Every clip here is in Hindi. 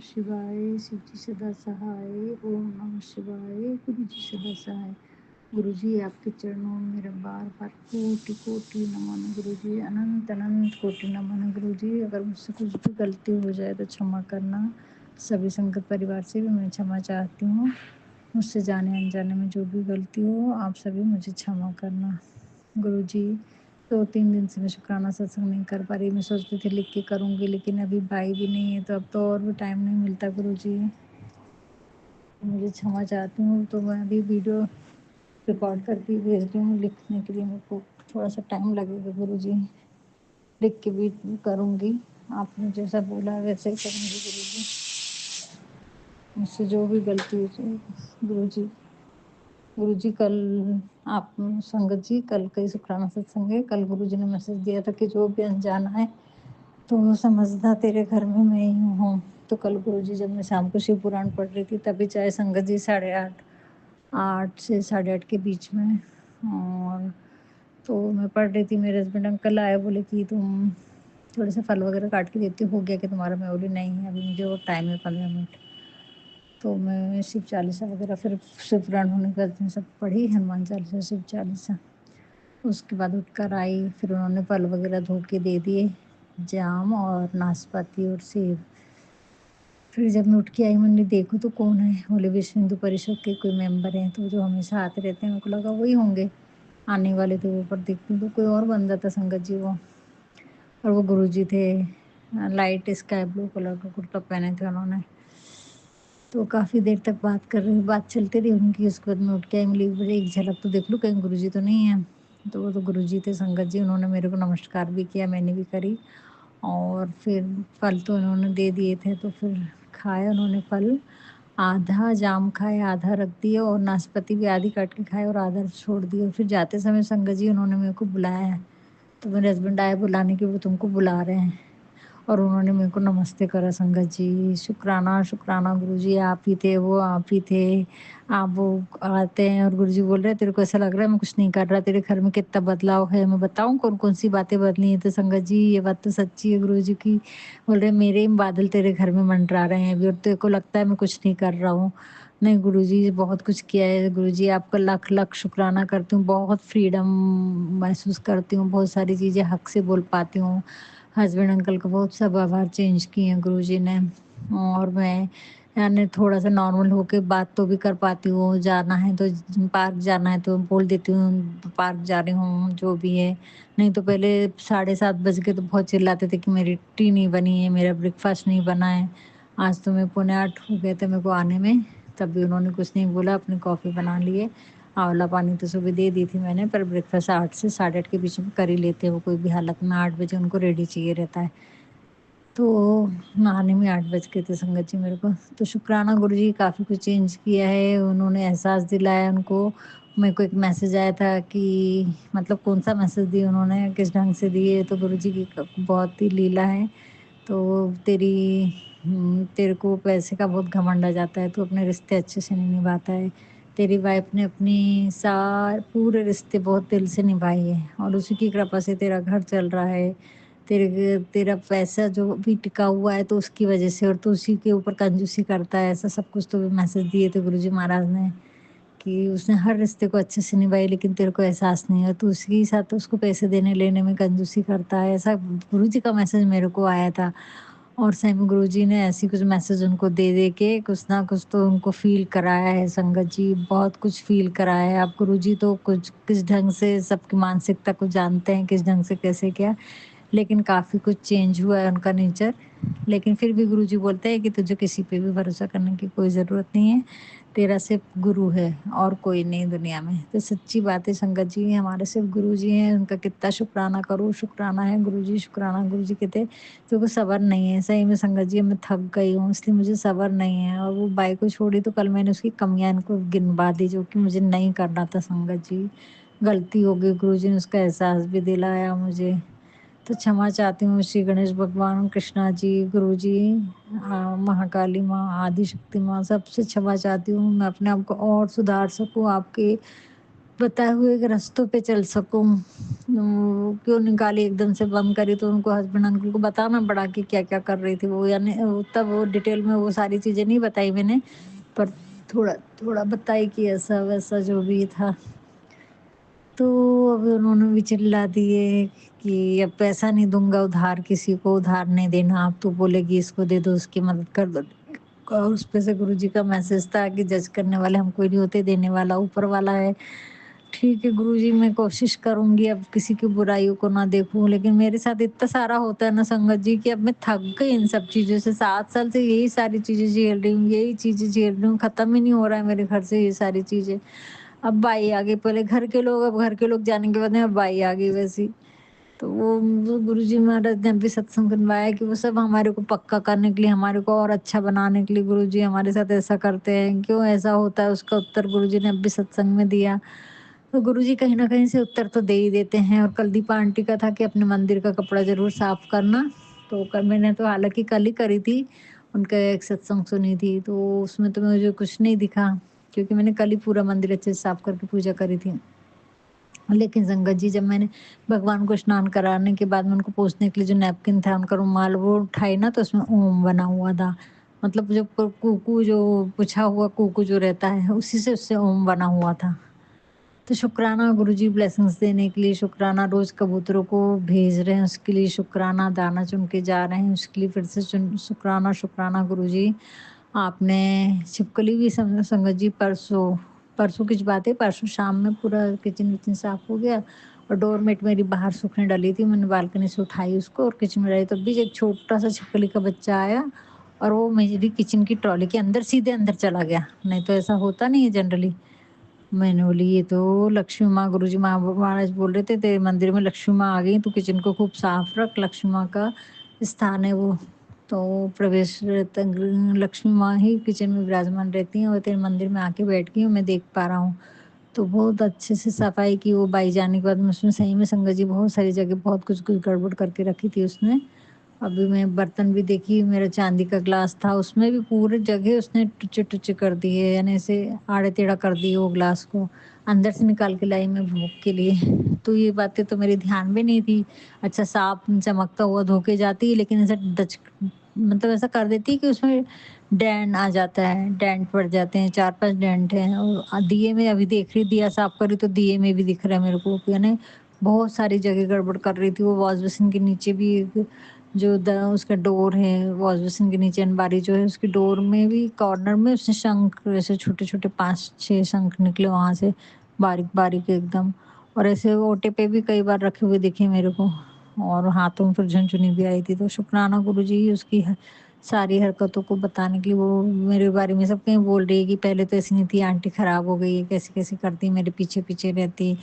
शिवाय, शिव जी सदा सहाय। ओम नमः शिवाय, गुरु जी सदा सहाय। गुरु जी आपके चरणों में मेरा बार बार कोटि कोटि नमन। गुरु जी अनंत अनंत कोटि नमन। गुरु जी अगर मुझसे कुछ भी गलती हो जाए तो क्षमा करना। सभी संगत परिवार से भी मैं क्षमा चाहती हूँ। मुझसे जाने अनजाने में जो भी गलती हो आप सभी मुझे क्षमा करना। गुरु जी 2-3 दिन से मैं शुक्राना सत्संग नहीं कर पा रही। मैं सोचती थी लिख के करूँगी, लेकिन अभी भाई भी नहीं है तो अब तो और भी टाइम नहीं मिलता गुरु जी। मुझे क्षमा चाहती हूँ, तो मैं अभी वीडियो रिकॉर्ड करके भेज रही हूँ लिखने के लिए। मेरे को थोड़ा-सा टाइम लगेगा गुरु जी। लिख के भी करूँगी। आपने जैसा बोला वैसे ही करूँगी गुरु जी। मुझसे जो भी गलती हुई गुरु जी। गुरु जी कल आप संगत जी कल का ही शुक्राना सत्संग है। कल गुरु जी ने मैसेज दिया था कि जो भी अनजाना है तो वो समझना तेरे घर में मैं ही हूँ। तो कल गुरु जी जब मैं शाम को शिव पुराण पढ़ रही थी तभी चाहे संगत जी 8:30 8 से 8:30 के बीच में। और तो मैं पढ़ रही थी, मेरे हस्बैंड अंकल आए, बोले कि तुम थोड़े से फल वगैरह काट के देती हो गया कि तुम्हारा? मैं बोली नहीं है, अभी मुझे और टाइम है 15 मिनट। तो मैं शिव चालीसा वगैरह फिर शिव पुराण होने के बाद सब पढ़ी, हनुमान चालीसा, शिव चालीसा। उसके बाद उठकर आई, फिर उन्होंने फल वगैरह धो के दे दिए, जाम और नाशपाती और सेब। फिर जब मैं उठ के आई मैंने देखूँ तो कौन है? बोले विश्व हिंदू परिषद के कोई मेंबर हैं, तो जो हमेशा आते रहते हैं। मेरे को लगा वही होंगे आने वाले, तो ऊपर देखती हूँ तो कोई और बंदा था संगत जी वो। और वो गुरुजी थे। लाइट स्काई ब्लू कलर का कुर्ता पहने थे उन्होंने। तो काफ़ी देर तक बात कर रही, बात चलती रही उनकी। उसके बाद मैं उठ के आई, बोली मुझे एक झलक तो देख लूँ कहीं गुरुजी तो नहीं है। तो वो तो गुरुजी थे संगत जी, उन्होंने मेरे को नमस्कार भी किया, मैंने भी करी। और फिर फल तो उन्होंने दे दिए थे, तो फिर खाया उन्होंने फल। आधा जाम खाया, आधा रख दिया, और नाशपाती भी आधी काट के खाए और आधा छोड़ दिया। फिर जाते समय संगत जी उन्होंने मेरे को बुलाया है, तो मेरे हस्बैंड आए बुलाने के, वो तुमको बुला रहे हैं। और उन्होंने मेरे को नमस्ते करा संगत जी। शुक्राना, शुक्राना गुरुजी, आप ही थे वो, आप ही थे। आप वो आते हैं और गुरुजी बोल रहे हैं तेरे को ऐसा लग रहा है मैं कुछ नहीं कर रहा, तेरे घर में कितना बदलाव है, मैं बताऊँ कौन-कौन सी बातें बदली हैं? तो संगत जी ये बात तो सच्ची है गुरुजी की। बोल रहे मेरे ही बादल तेरे घर में मंडरा रहे हैं अभी, और तेरे को लगता है मैं कुछ नहीं कर रहा हूँ। नहीं गुरुजी बहुत कुछ किया है गुरुजी, आपका लाख-लाख शुक्राना करती हूँ। बहुत फ्रीडम महसूस करती हूँ, बहुत सारी चीज़ें हक से बोल पाती हूँ। हस्बैंड अंकल का बहुत सब व्यवहार चेंज किए हैं गुरुजी ने। और मैं यानी थोड़ा-सा नॉर्मल होके बात तो भी कर पाती हूँ। जाना है तो पार्क जाना है तो बोल देती हूँ पार्क जा रही हूँ, जो भी है। नहीं तो पहले 7:30 बज के तो बहुत चिल्लाते थे कि मेरी टी नहीं बनी है, मेरा ब्रेकफ़ास्ट नहीं बना है। आज तो मैं पौने 8 हो गए थे मेरे को आने में, तब भी उन्होंने कुछ नहीं बोला, अपनी कॉफ़ी बना लिए। आँवला पानी तो सुबह दे दी थी मैंने, पर ब्रेकफ़ास्ट 8 से 8:30 के बीच में कर ही लेते हैं वो, कोई भी हालत में 8 बजे उनको रेडी चाहिए रहता है। तो नहाने में 8 बज गए थे संगत जी मेरे को। तो शुक्राना गुरुजी, काफ़ी कुछ चेंज किया है, उन्होंने एहसास दिलाया उनको। मेरे को एक मैसेज आया था कि मतलब कौन-सा मैसेज दिए उन्होंने, किस ढंग से दिए, तो गुरुजी की बहुत ही लीला है। तो तेरे को पैसे का बहुत घमंड आ जाता है, तू अपने रिश्ते अच्छे से नहीं निभाता है। तेरी वाइफ़ ने अपनी पूरे रिश्ते बहुत दिल से निभाए हैं और उसी की कृपा से तेरा घर चल रहा है। तेरा पैसा जो भी टिका हुआ है तो उसकी वजह से, और तू उसी के ऊपर कंजूसी करता है, ऐसा सब कुछ तो भी मैसेज दिए थे गुरुजी महाराज ने। कि उसने हर रिश्ते को अच्छे से निभाई, लेकिन तेरे को एहसास नहीं है, तू उसी के साथ उसको पैसे देने लेने में कंजूसी करता है। ऐसा गुरुजी का मैसेज मेरे को आया था। और सही में गुरुजी ने ऐसी कुछ मैसेज उनको दे के कुछ ना कुछ तो उनको फ़ील कराया है संगत जी, बहुत कुछ फ़ील कराया है। अब गुरुजी तो कुछ किस ढंग से सबकी मानसिकता को जानते हैं, किस ढंग से कैसे क्या, लेकिन काफ़ी कुछ चेंज हुआ है उनका नेचर। लेकिन फिर भी गुरुजी बोलते हैं कि तुझे किसी पे भी भरोसा करने की कोई ज़रूरत नहीं है, तेरा सिर्फ़ गुरु है और कोई नहीं दुनिया में। तो सच्ची बात है संगत जी, हमारे सिर्फ़ गुरुजी हैं, उनका कितना शुक्राना करूँ, शुक्राना है गुरुजी, शुक्राना। गुरुजी कहते तेरे को सब्र नहीं है। सही में संगत जी मैं थक गई हूँ, इसलिए मुझे सब्र नहीं है। और वो बाई को छोड़ी तो कल मैंने उसकी कमियाँ इनको गिनवा दी, जो कि मुझे नहीं करना था संगत जी। गलती हो गई, गुरुजी ने उसका एहसास भी दिलाया मुझे। तो क्षमा चाहती हूँ श्री गणेश भगवान, कृष्णा जी, गुरुजी, महाकाली माँ, आदि शक्ति माँ, सबसे क्षमा चाहती हूँ। मैं अपने आप को और सुधार सकूँ, आपके बताए हुए के रास्तों पे चल सकूँ। क्यों निकाली एकदम से बंद करी, तो उनको हस्बैंड अंकल को बताना पड़ा कि क्या-क्या कर रही थी वो, यानी तब वो डिटेल में वो सारी चीज़ें नहीं बताई मैंने, पर थोड़ा-थोड़ा बताई कि ऐसा-वैसा जो भी था। तो अब उन्होंने भी चिल्ला दिए कि अब पैसा नहीं दूँगा उधार, किसी को उधार नहीं देना, अब तू बोलेगी इसको दे दो, उसकी मदद कर दो। और उसपे से गुरुजी का मैसेज था कि जज करने वाले हम कोई नहीं होते, देने वाला ऊपर वाला है। ठीक है गुरुजी, मैं कोशिश करूँगी अब किसी की बुराइयों को ना देखूँ, लेकिन मेरे साथ इतना सारा होता है ना संगत जी कि अब मैं थक गई इन सब चीज़ों से। 7 साल से यही सारी चीज़ें झेल रही हूँ, यही चीज़ें झेल रही हूँ, खत्म ही नहीं हो रहा है मेरे घर से ये सारी चीज़ें। अब बाई आ गई, पहले घर के लोग, अब घर के लोग जाने के बाद में अब बाई आ गई वैसी। तो वो गुरुजी महाराज ने अभी सत्संग करवाया कि वो सब हमारे को पक्का करने के लिए, हमारे को और अच्छा बनाने के लिए गुरुजी हमारे साथ ऐसा करते हैं, क्यों ऐसा होता है उसका उत्तर गुरुजी ने अभी सत्संग में दिया। तो गुरुजी कहीं न कहीं से उत्तर तो दे ही देते हैं। और कल दीपा आंटी का था कि अपने मंदिर का कपड़ा ज़रूर साफ करना, तो कल मैंने तो हालाँकि कल ही करी थी, उनका एक सत्संग सुनी थी, तो उसमें तो मुझे कुछ नहीं दिखा, क्योंकि मैंने कल ही पूरा मंदिर अच्छे से साफ करके पूजा करी थी। लेकिन संगत जी, जब मैंने भगवान को स्नान कराने के बाद में उनको पोंछने के लिए जो नैपकिन था, उनका रुमाल वो उठाई ना, तो उसमें ओम बना हुआ था। मतलब जो कुकू जो पुछा हुआ कुकू जो रहता है, उसी से उससे ओम बना हुआ था। तो शुक्राना गुरुजी ब्लेसिंग्स देने के लिए, शुक्राना रोज़ कबूतरों को भेज रहे हैं उसके लिए, शुक्राना दाना चुन के जा रहे हैं उसके लिए, फिर से शुक्राना शुक्राना गुरुजी। आपने छिपकली भी संगत जी परसों परसों की बात है, परसों शाम में पूरा किचन विचन साफ हो गया और डोरमेट मेरी बाहर सूखने डली थी, मैंने बालकनी से उठाई उसको और किचन में डाली, तब भी एक छोटा सा छिपकली का बच्चा आया और वो मेरी किचन की ट्रॉली के अंदर सीधे अंदर चला गया। नहीं तो ऐसा होता नहीं है जनरली। मैंने बोली ये तो लक्ष्मी माँ, गुरुजी महाराज बोल रहे थे तेरे मंदिर में लक्ष्मी माँ आ गई, तू किचन को खूब साफ रख, लक्ष्मी माँ का स्थान है वो। तो प्रवेश रहता, लक्ष्मी माँ ही किचन में विराजमान रहती हैं और तेरे मंदिर में आके बैठ गई हूँ, मैं देख पा रहा हूँ। तो बहुत अच्छे से सफाई की वो बाई जाने के बाद में, उसमें सही में संगत जी बहुत सारी जगह बहुत कुछ-कुछ गड़बड़ करके रखी थी उसने। अभी मैं बर्तन भी देखी, मेरा चांदी का ग्लास था, उसमें भी पूरे जगह उसने टुच्चे-टुच्चे कर दिए, यानी ऐसे आड़े-टेढ़ा कर दिए वो ग्लास को। अंदर से निकाल के लाई मैं भोग के लिए। तो ये बातें तो मेरे ध्यान में नहीं थी। अच्छा साफ चमकता हुआ धो के जाती, लेकिन ऐसा मतलब ऐसा कर देती कि उसमें डैन आ जाता है, डेंट पड़ जाते हैं, 4-5 डेंट हैं। और दिए में अभी देख रही, दिया साफ कर रही तो दिए में भी दिख रहा है मेरे को, यानी बहुत सारी जगह गड़बड़ कर रही थी। वो वॉश बेसिन के नीचे भी एक जो उसका डोर है, वॉश बेसिन के नीचे अलमारी जो है, उसकी डोर में भी कॉर्नर में उसने शंख ऐसे छोटे-छोटे 5-6 शंख निकले वहाँ से, बारीक-बारीक एकदम। और ऐसे ओटे पे भी कई बार रखे हुए दिखे मेरे को, और हाथों में फिर झुनझुनी भी आई थी। तो शुक्राना गुरुजी उसकी सारी हरकतों को बताने के लिए, वो मेरे बारे में सब कहीं बोल रही है कि पहले तो ऐसी नहीं थी, आंटी खराब हो गई है, कैसी-कैसी करती, मेरे पीछे-पीछे रहती।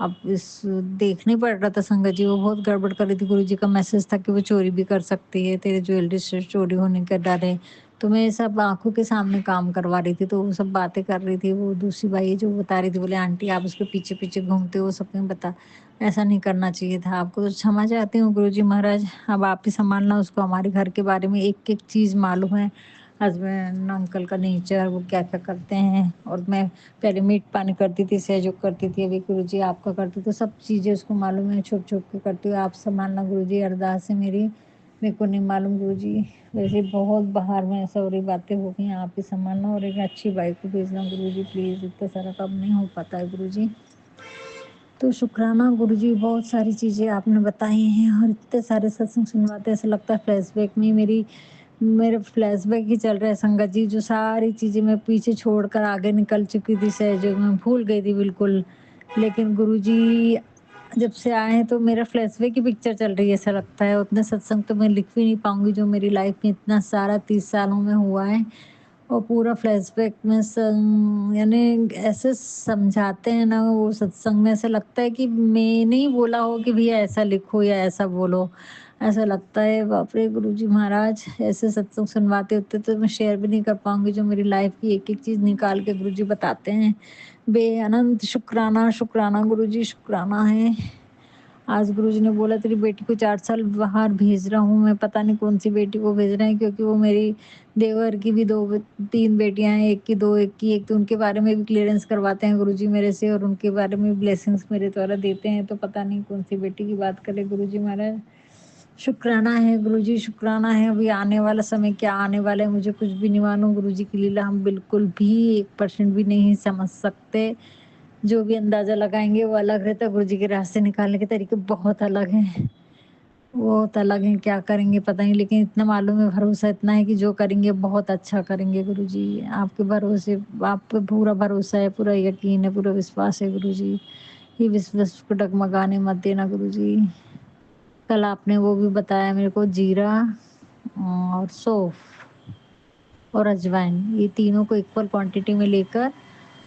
अब इस देखने पड़ रहा था संगत जी, वो बहुत गड़बड़ कर रही थी। गुरुजी का मैसेज था कि वो चोरी भी कर सकती है, तेरे ज्वेलरी से चोरी होने का डर है। तो मैं सब आँखों के सामने काम करवा रही थी, तो वो सब बातें कर रही थी। वो दूसरी बाई है जो बता रही थी, बोले आंटी आप उसके पीछे-पीछे घूमते हो, सब कहीं बता, ऐसा नहीं करना चाहिए था आपको। तो क्षमा चाहती हूँ गुरुजी महाराज, अब आप ही सँभालना उसको। हमारे घर के बारे में एक-एक चीज़ मालूम है, हस्बैंड अंकल का नेचर, वो क्या-क्या करते हैं। और मैं पहले मीट पानी करती थी, सहयोग करती थी, अभी गुरुजी आपका करती, तो सब चीज़ें उसको मालूम है, छुप-छुप के करती हूँ। आप सँभालना गुरुजी, अरदास है मेरी, मेरे को नहीं मालूम गुरुजी। वैसे बहुत बाहर में ऐसा हो रही बातें हो गई हैं, आप ही सँभालना और एक अच्छी बाई को भेजना गुरुजी प्लीज़, इतना सारा काम नहीं हो पाता है गुरुजी। तो शुक्राना गुरुजी, बहुत सारी चीज़ें आपने बताई हैं और इतने सारे सत्संग सुनवाते हैं, ऐसा लगता है फ्लैशबैक में मेरे फ्लैशबैक ही चल रहा है संगत जी। जो सारी चीज़ें मैं पीछे छोड़कर आगे निकल चुकी थी, सहज मैं भूल गई थी बिल्कुल। लेकिन गुरुजी जब से आए हैं तो मेरा फ्लैशबैक की पिक्चर चल रही है, ऐसा लगता है। उतने सत्संग तो मैं लिख भी नहीं पाऊँगी जो मेरी लाइफ में इतना सारा 30 सालों में हुआ है। और पूरा फ्लैशबैक में यानी ऐसे समझाते हैं ना वो सत्संग में, ऐसा लगता है कि मैंने ही बोला हो कि भैया ऐसा लिखो या ऐसा बोलो। ऐसा लगता है बाप रे गुरुजी महाराज, ऐसे सत्संग सुनवाते होते तो मैं शेयर भी नहीं कर पाऊँगी जो मेरी लाइफ की एक-एक चीज़ निकाल के गुरुजी बताते हैं। बेअनंत शुक्राना, शुक्राना गुरुजी, शुक्राना है। आज गुरुजी ने बोला तेरी बेटी को 4 साल बाहर भेज रहा हूँ मैं, पता नहीं कौन-सी बेटी को भेज रहे हैं क्योंकि वो मेरी देवर की भी 2 3 बेटियाँ हैं, 1 की 2, 1 की 1 तो उनके बारे में भी क्लीयरेंस करवाते हैं गुरुजी मेरे से और उनके बारे में ब्लेसिंग्स मेरे द्वारा देते हैं, तो पता नहीं कौन-सी बेटी की बात करें गुरुजी महाराज। शुक्राना है गुरुजी, शुक्राना है। अभी आने वाला समय क्या आने वाला है मुझे कुछ भी नहीं मालूम। गुरुजी की लीला हम बिल्कुल भी 1% भी नहीं समझ सकते। जो भी अंदाज़ा लगाएँगे वो अलग रहता है। गुरुजी के रास्ते निकालने के तरीके बहुत अलग हैं। बहुत अलग हैं, क्या करेंगे पता नहीं, लेकिन इतना मालूम है, भरोसा इतना है कि जो करेंगे बहुत अच्छा करेंगे गुरुजी। आपके भरोसे आप पे पूरा भरोसा है, पूरा यकीन है, पूरा विश्वास है गुरुजी। ये विश्वास को डगमगाने मत देना गुरुजी। कल आपने वो भी बताया मेरे को, जीरा और सौंफ और अजवाइन, ये तीनों को इक्वल क्वांटिटी में लेकर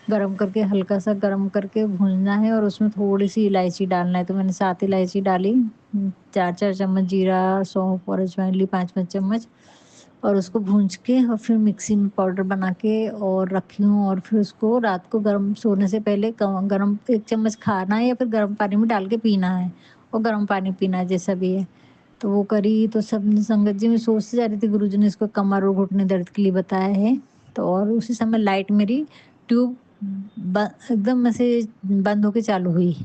गरम करके, हल्का सा गरम करके भूनना है और उसमें थोड़ी-सी इलायची डालना है। तो मैंने 7 इलायची डाली, 4-4 चम्मच जीरा, सौंफ और अजवाइन ली 5-5 चम्मच और उसको भून के और फिर मिक्सी में पाउडर बना के और रखी हूँ और फिर उसको रात को गरम सोने से पहले गरम 1 चम्मच खाना है या फिर गरम पानी में डाल के पीना है और गरम पानी पीना है, जैसा भी है। तो वो करी तो सब संगत जी, मैं सोचती जा रही थी गुरुजी ने इसको कमर और घुटने दर्द के लिए बताया है। तो और उसी समय लाइट मेरी ट्यूब एकदम ऐसे बंद होके चालू हुई।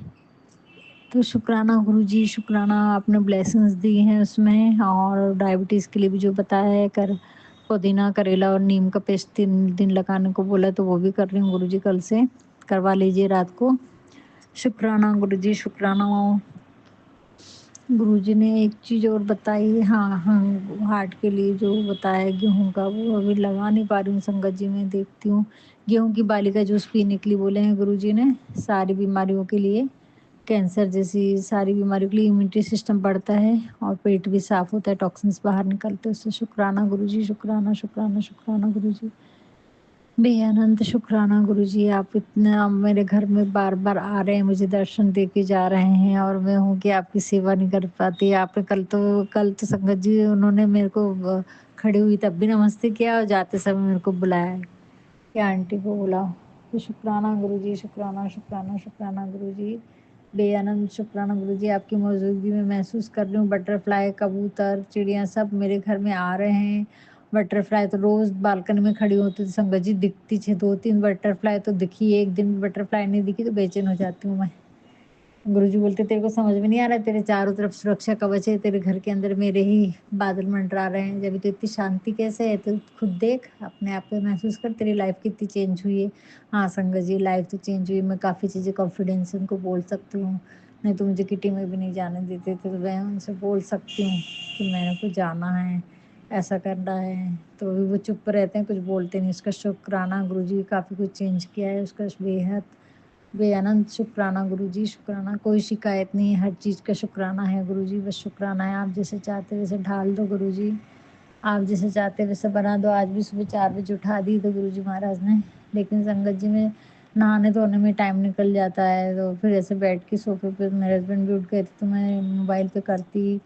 तो शुक्राना गुरुजी, शुक्राना, आपने ब्लेसिंग्स दी हैं उसमें। और डायबिटीज़ के लिए भी जो बताया है, कर पुदीना, करेला और नीम का पेस्ट 3 दिन लगाने को बोला, तो वो भी कर रही हूँ गुरुजी। कल से करवा लीजिए रात को। शुक्राना गुरुजी, शुक्राना। गुरुजी ने एक चीज़ और बताई, हाँ, हाँ, हार्ट के लिए जो बताया गेहूँ का, वो अभी लगा नहीं पा रही हूँ संगत जी, मैं देखती हूँ। गेहूँ की बाली का जूस पीने के लिए बोले हैं गुरुजी ने, सारी बीमारियों के लिए, कैंसर जैसी सारी बीमारियों के लिए। इम्यूनिटी सिस्टम बढ़ता है और पेट भी साफ होता है, टॉक्सिन्स बाहर निकलते हैं उससे। शुक्राना गुरुजी, शुक्राना, शुक्राना, शुक्राना गुरुजी। बेअनंत शुक्राना गुरुजी, आप इतना मेरे घर में बार-बार आ रहे हैं, मुझे दर्शन दे के जा रहे हैं और मैं हूँ कि आपकी सेवा नहीं कर पाती। आपने कल तो संगत जी उन्होंने मेरे को खड़ी हुई तब भी नमस्ते किया और जाते समय मेरे को बुलाया कि आंटी को बुलाओ। तो शुक्राना गुरुजी, शुक्राना, शुक्राना, शुक्राना गुरुजी। बेअनंत शुक्राना गुरुजी, आपकी मौजूदगी में महसूस कर रही हूँ बटरफ्लाई, कबूतर, चिड़िया सब मेरे घर में आ रहे हैं। बटरफ्लाई तो रोज़ बालकनी में खड़ी होती थी संगत जी, दिखती थी 2-3 बटरफ्लाई तो दिखी, एक दिन भी बटरफ्लाई नहीं दिखी तो बेचैन हो जाती हूँ मैं। गुरुजी बोलते तेरे को समझ में नहीं आ रहा है, तेरे चारों तरफ सुरक्षा कवच है, तेरे घर के अंदर मेरे ही बादल मंडरा रहे हैं, जब तो इतनी शांति कैसे है, तू खुद देख, अपने आप पे महसूस कर, तेरी लाइफ कितनी चेंज हुई है। हाँ संगत जी, लाइफ तो चेंज हुई, मैं काफ़ी चीज़ें कॉन्फिडेंस से उनको बोल सकती हूँ। नहीं तो मुझे किटी में भी नहीं जाने देते थे, तो मैं उनसे बोल सकती हूँ कि मेरे को जाना है, ऐसा करना है, तो भी वो चुप रहते हैं, कुछ बोलते नहीं। उसका शुक्राना गुरुजी, काफ़ी कुछ चेंज किया है उसका, बेहद बेअनंत शुक्राना गुरुजी, शुक्राना। कोई शिकायत नहीं है, हर चीज़ का शुक्राना है गुरुजी, बस शुक्राना है। आप जैसे चाहते वैसे ढाल दो गुरुजी, आप जैसे चाहते वैसे बना दो। आज भी सुबह 4 बजे उठा दी तो गुरुजी महाराज ने, लेकिन संगत जी में नहाने धोने में टाइम निकल जाता है, तो फिर ऐसे बैठ के सोफे पे मेरे हस्बैंड भी उठ गए थे तो मैं मोबाइल पे करती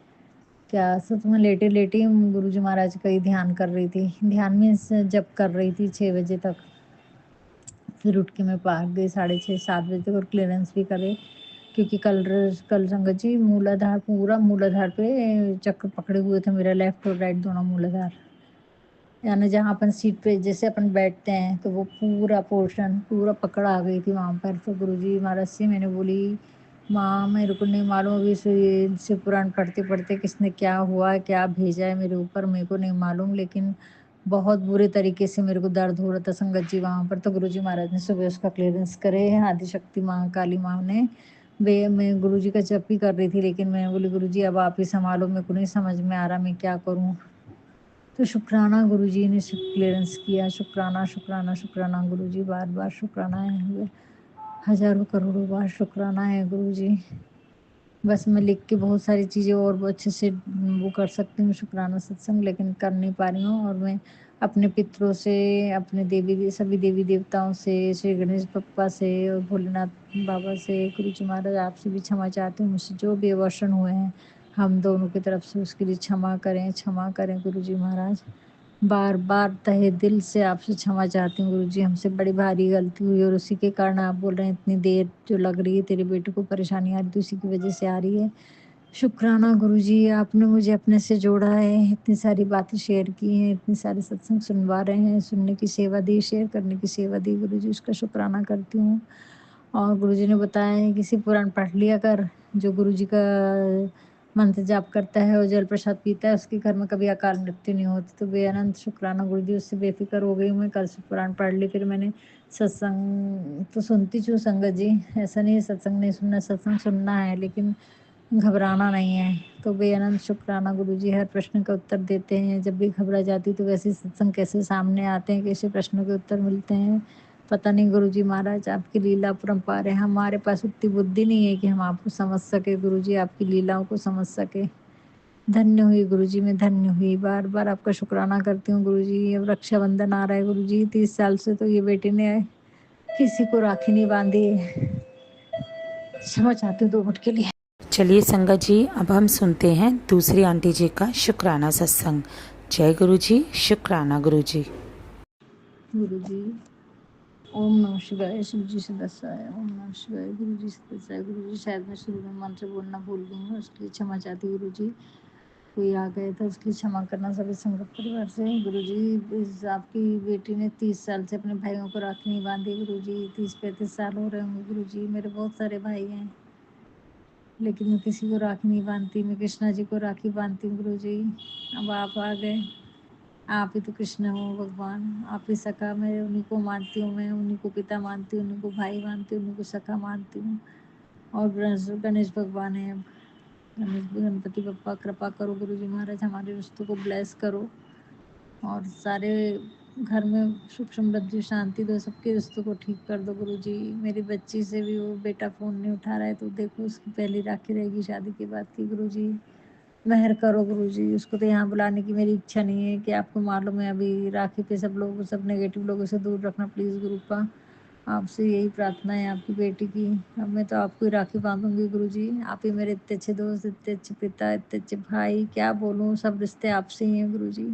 क्या, सच में लेटे-लेटे ही गुरुजी महाराज का ही ध्यान कर रही थी। ध्यान मीन्स जप कर रही थी 6 बजे तक। फिर उठ के मैं पार्क गई 6:30-7 बजे तक और क्लीयरेंस भी करे, क्योंकि कल संगत जी मूलाधार, पूरा मूलाधार पे चक्र पकड़े हुए थे, मेरा लेफ्ट और राइट दोनों मूलाधार। यानी जहाँ अपन सीट पे जैसे अपन बैठते हैं तो वो पूरा पोर्शन पूरा पकड़ आ गई थी वहाँ पर। तो गुरुजी महाराज से मैंने बोली, माँ मेरे को नहीं मालूम अभी शिव पुराण पढ़ते-पढ़ते किसने क्या हुआ, क्या भेजा है मेरे ऊपर, मेरे को नहीं मालूम, लेकिन बहुत बुरे तरीके से मेरे को दर्द हो रहा था संगत जी वहाँ पर। तो गुरुजी महाराज ने सुबह उसका क्लीयरेंस करे, आदिशक्ति माँ, काली माँ ने। मैं गुरुजी का जप भी कर रही थी, लेकिन मैं बोली गुरुजी अब आप ही सँभालो, मेरे को नहीं समझ में आ रहा मैं क्या करूँ? तो शुक्राना गुरुजी ने क्लीयरेंस किया। शुक्राना, शुक्राना, शुक्राना गुरुजी, बार-बार शुक्राना है, हज़ारों करोड़ों बार शुक्राना है गुरुजी। बस मैं लिख के बहुत सारी चीज़ें और वो अच्छे से वो कर सकती हूँ शुक्राना सत्संग, लेकिन कर नहीं पा रही हूँ। और मैं अपने पितरों से, अपने सभी देवी देवताओं से, श्री गणेश बप्पा से और भोलेनाथ बाबा से, गुरुजी महाराज आपसे भी क्षमा चाहती हूँ, मुझसे जो भी अवर्षण हुए हैं हम दोनों की तरफ से, उसके लिए क्षमा करें गुरुजी महाराज। बार बार तहे दिल से आपसे क्षमा चाहती हूँ गुरुजी, हमसे बड़ी भारी गलती हुई और उसी के कारण आप बोल रहे हैं इतनी देर जो लग रही है तेरे बेटे को परेशानी आ रही थी उसी की वजह से आ रही है। शुक्राना गुरुजी, आपने मुझे अपने से जोड़ा है, इतनी सारी बातें शेयर की हैं, इतनी सारे सत्संग सुनवा रहे हैं, सुनने की सेवा दी, शेयर करने की सेवा दी गुरुजी, उसका शुक्राना करती हूँ। और गुरुजी ने बताया है किसी पुराण पढ़ लिया कर, जो गुरुजी का मंत्र जाप करता है और जल प्रसाद पीता है उसके घर में कभी अकाल मृत्यु नहीं होती। तो बेअनंत शुक्राना गुरुजी, उससे बेफिक्र हो गई हूँ मैं। कल से पुराण पढ़ ली, फिर मैंने सत्संग तो सुनती हूँ संगत जी, ऐसा नहीं है सत्संग नहीं सुनना, सत्संग सुनना है लेकिन घबराना नहीं है। तो बेअनंत शुक्राना गुरुजी, हर प्रश्न का उत्तर देते हैं। जब भी घबरा जाती तो वैसे सत्संग कैसे सामने आते हैं, कैसे प्रश्नों के उत्तर मिलते हैं, पता नहीं गुरुजी महाराज, आपकी लीला अपरंपार है। हमारे पास उतनी बुद्धि नहीं है कि हम आपको समझ सके गुरुजी, आपकी लीलाओं को समझ सके। धन्य हुई गुरुजी, मैं धन्य हुई। बार बार आपका शुक्राना करती हूँ गुरुजी। अब रक्षाबंधन आ रहा है गुरुजी, 30 साल से तो ये बेटे ने किसी को राखी नहीं बांधी है। क्षमा चाहती हूँ 2 मिनट के लिए। चलिए संगत जी, अब हम सुनते हैं दूसरी आंटी जी का शुक्राना सत्संग। जय गुरु जी, शुक्राना गुरु जी। गुरुजी ओम नमः शिवाय, शिव जी से दसाय, ओम नमः शिवाय, गुरु जी से दसाय। गुरु जी, शायद मैं शुरू में मंत्र बोलना भूल गई हूँ, उसके लिए क्षमा चाहती हूँ गुरु जी। कोई आ गए था उसके लिए क्षमा करना सभी संगत परिवार से। गुरु जी, आपकी बेटी ने 30 साल से अपने भाइयों को राखी नहीं बांधी गुरु जी, 30-35 साल हो रहे होंगे गुरु जी। मेरे बहुत सारे भाई हैं लेकिन मैं किसी को राखी नहीं बांधती। मैं कृष्णा जी को राखी बांधती हूँ गुरु जी। अब आप आ गए, आप ही तो कृष्ण हो भगवान, आप ही सखा। मैं उन्हीं को मानती हूँ, मैं उन्हीं को पिता मानती हूँ, उन्हीं को भाई मानती हूँ, उन्हीं को सखा मानती हूँ। और गणेश भगवान है। अब गणपति बप्पा कृपा करो गुरु जी महाराज, हमारे रिश्तों को ब्लेस करो और सारे घर में सुख समृद्धि शांति दो, सबके रिश्तों को ठीक कर दो गुरु जी। मेरी बच्ची से भी वो बेटा फ़ोन नहीं उठा रहा है तो देखो उसकी पहली राखी रहेगी शादी के बाद की गुरु जी। मेहर करो गुरु जी। उसको तो यहाँ बुलाने की मेरी इच्छा नहीं है कि आपको मालूम है अभी राखी पे सब लोग, सब नेगेटिव लोगों से दूर रखना प्लीज़ गुरुपा। आपसे यही प्रार्थना है आपकी बेटी की। अब मैं तो आपको ही राखी बांधूंगी गुरु जी। आप ही मेरे इतने अच्छे दोस्त, इतने अच्छे पिता, इतने अच्छे भाई, क्या बोलूँ, सब रिश्ते आपसे ही हैं गुरु जी।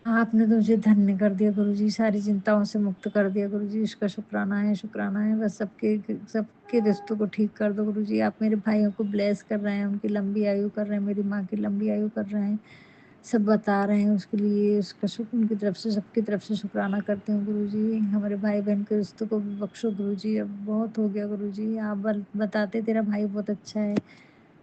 आपने तो मुझे धन्य कर दिया गुरु जी, सारी चिंताओं से मुक्त कर दिया गुरु जी। इसका शुक्राना है, शुक्राना है। बस सबके रिश्तों को ठीक कर दो गुरु जी। आप मेरे भाइयों को ब्लेस कर रहे हैं, उनकी लंबी आयु कर रहे हैं, मेरी माँ की लंबी आयु कर रहे हैं, सब बता रहे हैं उसके लिए। उसका शुक्र उनकी तरफ से, सबकी तरफ से शुक्राना करती हूँ गुरु जी। हमारे भाई बहन के रिश्तों को भी बख्शो गुरु जी, अब बहुत हो गया गुरु जी। आप बताते तेरा भाई बहुत अच्छा है,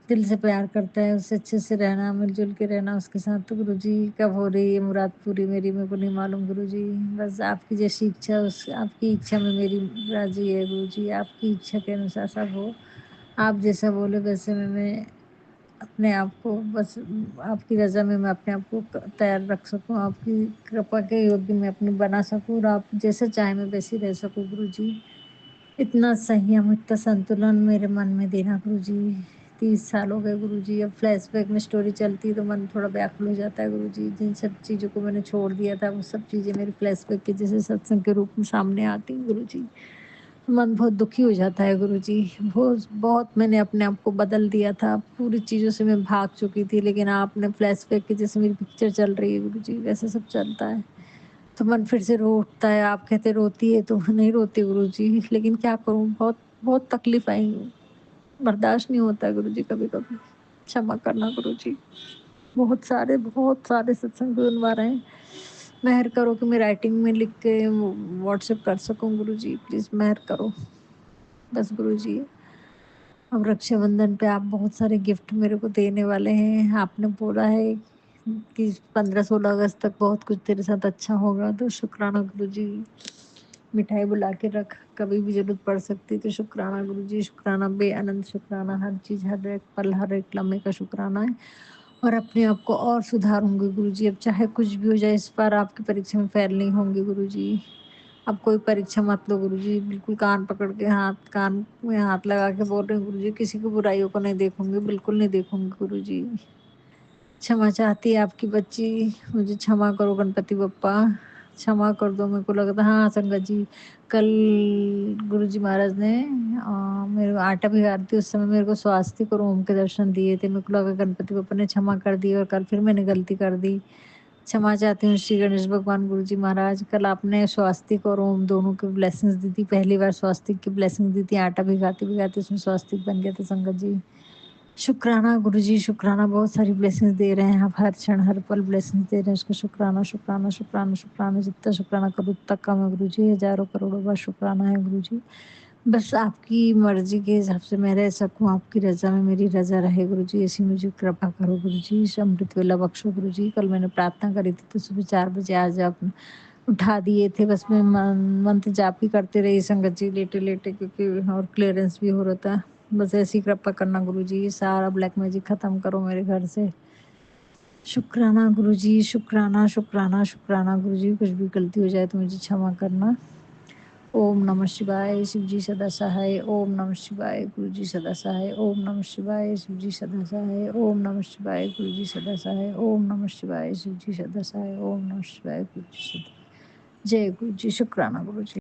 दिल से प्यार करता है, उससे अच्छे से रहना, मिलजुल के रहना उसके साथ। तो गुरु जी कब हो रही है मुराद पूरी मेरी, मेरे को नहीं मालूम गुरु जी। बस आपकी जैसी इच्छा, उस आपकी इच्छा में मेरी राजी है गुरु जी। आपकी इच्छा के अनुसार सब हो, आप जैसा बोले वैसे में मैं अपने आप को, बस आपकी रज़ा में मैं अपने आप को तैयार रख सकूं, आपकी कृपा के योग्य मैं अपने बना सकूं और आप जैसे चाहे मैं वैसी रह सकूं गुरु जी। इतना संयम, इतना संतुलन मेरे मन में देना गुरु जी। 30 साल हो गए गुरु जी। अब फ्लैशबैक में स्टोरी चलती है तो मन थोड़ा व्याकुल हो जाता है गुरु जी। जिन सब चीज़ों को मैंने छोड़ दिया था वो सब चीज़ें मेरे फ्लैशबैक के जैसे सत्संग के रूप में सामने आती हैं गुरु जी। मन बहुत दुखी हो जाता है गुरु जी। बहुत बहुत मैंने अपने आप को बदल दिया था, पूरी चीज़ों से मैं भाग चुकी थी, लेकिन आपने फ्लैशबैक की जैसे मेरी पिक्चर चल रही है गुरु जी, वैसे सब चलता है तो मन फिर से रो उठता है। आप कहते रोती है तो नहीं रोती गुरु जी, लेकिन क्या करूँ, बहुत बहुत तकलीफ आई, बर्दाश्त नहीं होता है गुरु जी कभी कभी। क्षमा करना गुरु जी। बहुत सारे सत्संग सुनवा रहे हैं, मेहर करो कि मैं राइटिंग में लिख के व्हाट्सएप कर सकूं गुरु जी, प्लीज़ मेहर करो बस गुरु जी। अब रक्षाबंधन पे आप बहुत सारे गिफ्ट मेरे को देने वाले हैं। आपने बोला है कि 15-16 अगस्त तक बहुत कुछ तेरे साथ अच्छा होगा, तो शुक्राना गुरु जी। मिठाई बुला के रख, कभी भी जरूरत पड़ सकती तो शुक्राना गुरु जी, शुक्राना, बेअनंत शुक्राना। हर चीज़, हर एक पल, हर एक लम्हे का शुक्राना है। और अपने आप को और सुधारूंगी गुरु जी। अब चाहे कुछ भी हो जाए, इस बार आपकी परीक्षा में फेल नहीं होंगी गुरु जी। अब कोई परीक्षा मत लो गुरु जी। बिल्कुल कान पकड़ के, कान में हाथ लगा के बोल रहे हैं गुरु जी, किसी की बुराइयों को नहीं देखूंगी, बिल्कुल नहीं देखूंगी गुरु जी। क्षमा चाहती है आपकी बच्ची, मुझे क्षमा करो गणपति बप्पा, क्षमा कर दो। मेरे को लगा था, हाँ संगत जी, कल गुरु जी महाराज ने मेरे को आटा भिगा थी, उस समय मेरे को स्वास्तिक और ओम के दर्शन दिए थे। मेरे को लगा गणपति बप्पा ने क्षमा कर दी और कल फिर मैंने गलती कर दी। क्षमा चाहती हूँ श्री गणेश भगवान गुरु जी महाराज। कल आपने स्वास्तिक और ओम दोनों की ब्लेसिंग्स दी थी। पहली बार स्वास्तिक की ब्लेसिंग दी थी, आटा भिगाते भिगाते उसमें स्वास्तिक बन गया था संगत जी। शुक्राना गुरु जी, शुक्राना। बहुत सारी ब्लेसिंग्स दे रहे हैं आप, हर क्षण हर पल ब्लेसिंग्स दे रहे हैं। उसका शुक्राना शुक्राना शुक्राना शुक्राना, जितना शुक्राना करूँ उतना कम है गुरु जी। हजारों करोड़ों बार शुक्राना है गुरु जी। बस आपकी मर्जी के हिसाब से मैं रह सकूँ, आपकी रजा में मेरी रजा रहे गुरु जी, ऐसी मुझे कृपा करो गुरु जी। अमृत वेला बख्शो गुरु जी। कल मैंने प्रार्थना करी थी तो सुबह 4 बजे आज आप उठा दिए थे। बस मैं मंत्र जाप ही करते रही संगत जी, लेटे लेटे, क्योंकि और क्लियरेंस भी हो रहा था। बस ऐसी कृपा करना गुरु जी, सारा ब्लैक मैजिक खत्म करो मेरे घर से। शुक्राना गुरु जी, शुक्राना शुक्राना शुक्राना गुरु जी। कुछ भी गलती हो जाए तो मुझे क्षमा करना। ओम नमः शिवाय, शिव जी सदा सहाय। ओम नमः शिवाय, गुरु जी सदा सहाय। ओम नमः शिवाय, शिव जी सदा सहाय। ओम नमः शिवाय, गुरु जी सदा सहाय। ओम नमः शिवाय, शिव जी सदा सहाय। ओम नमः शिवाय, गुरु जी सदा। जय गुरु जी, शुक्राना गुरु जी।